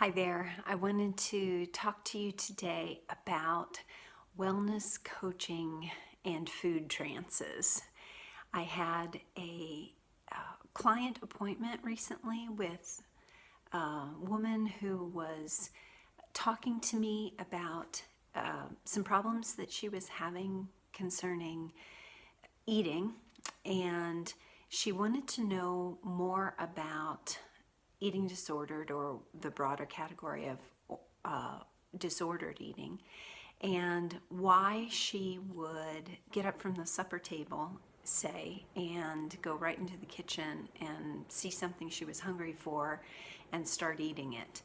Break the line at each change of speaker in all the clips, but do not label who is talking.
Hi there. I wanted to talk to you today about wellness coaching and food trances. I had a client appointment recently with a woman who was talking to me about some problems that she was having concerning eating, and she wanted to know more about eating disordered, or the broader category of disordered eating, and why she would get up from the supper table, say, and go right into the kitchen and see something she was hungry for and start eating it.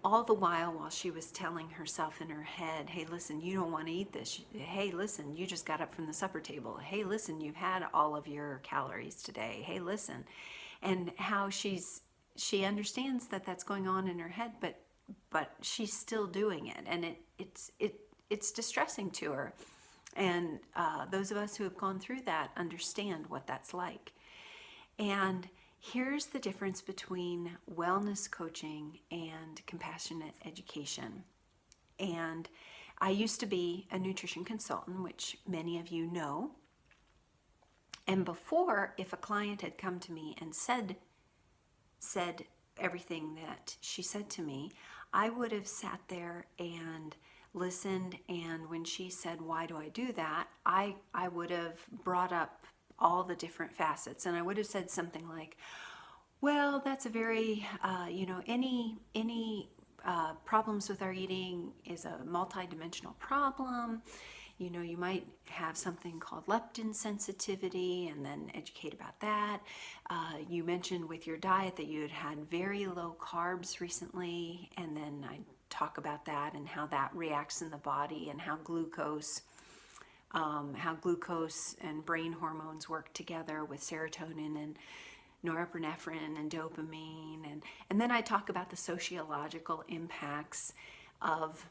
All the while she was telling herself in her head, hey, listen, you don't want to eat this. Hey, listen, you just got up from the supper table. Hey, listen, you've had all of your calories today. Hey, listen. And how she understands that that's going on in her head, but she's still doing it, and it's distressing to her. And those of us who have gone through that understand what that's like. And here's the difference between wellness coaching and compassionate education. And I used to be a nutrition consultant, which many of you know. And before, if a client had come to me and said everything that she said to me, I would have sat there and listened, and when she said, why do I do that, I would have brought up all the different facets, and I would have said something like, well, that's a very, any problems with our eating is a multidimensional problem. You might have something called leptin sensitivity, and then educate about that. You mentioned with your diet that you had had very low carbs recently, and then I talk about that and how that reacts in the body, and how glucose and brain hormones work together with serotonin and norepinephrine and dopamine, and then I talk about the sociological impacts of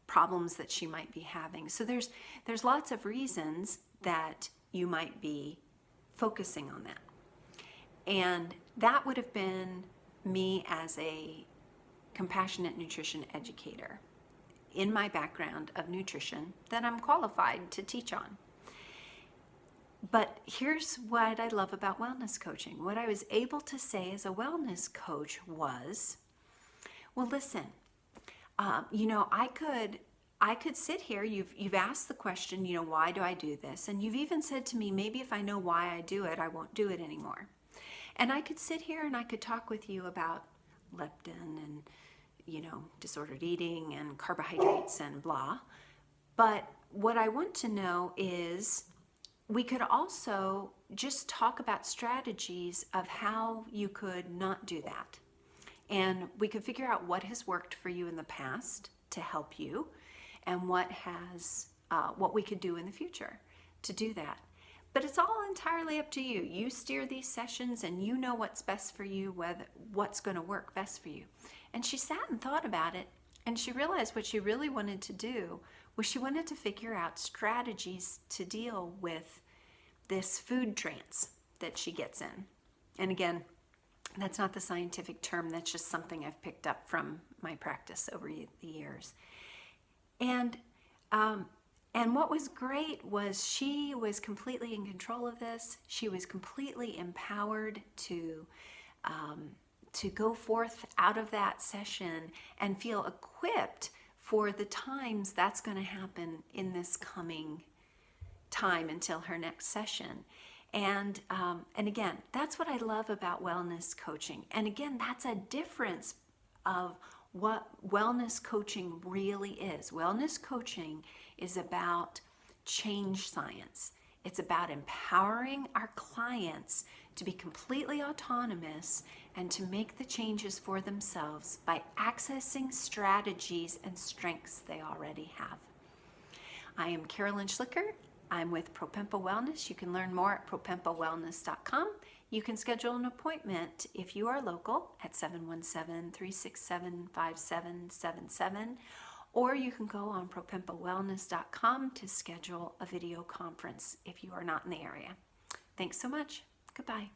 problems that she might be having. So there's lots of reasons that you might be focusing on that. And that would have been me as a compassionate nutrition educator in my background of nutrition that I'm qualified to teach on. But here's what I love about wellness coaching. What I was able to say as a wellness coach was, well, listen, I could sit here. You've asked the question, why do I do this? And you've even said to me, maybe if I know why I do it, I won't do it anymore. And I could sit here and I could talk with you about leptin and, disordered eating and carbohydrates and blah. But what I want to know is, we could also just talk about strategies of how you could not do that. And we could figure out what has worked for you in the past to help you, and what we could do in the future to do that. But it's all entirely up to you. You steer these sessions, and you know what's best for you, what's going to work best for you. And she sat and thought about it, and she realized what she really wanted to do was she wanted to figure out strategies to deal with this food trance that she gets in. And again, that's not the scientific term. That's just something I've picked up from my practice over the years. And what was great was she was completely in control of this. She was completely empowered to go forth out of that session and feel equipped for the times that's going to happen in this coming time until her next session. And again, that's what I love about wellness coaching. And again, that's a difference of what wellness coaching really is. Wellness coaching is about change science. It's about empowering our clients to be completely autonomous and to make the changes for themselves by accessing strategies and strengths they already have. I am Carolyn Schlicker. I'm with Propempa Wellness. You can learn more at propempawellness.com. You can schedule an appointment if you are local at 717-367-5777, or you can go on propempawellness.com to schedule a video conference if you are not in the area. Thanks so much. Goodbye.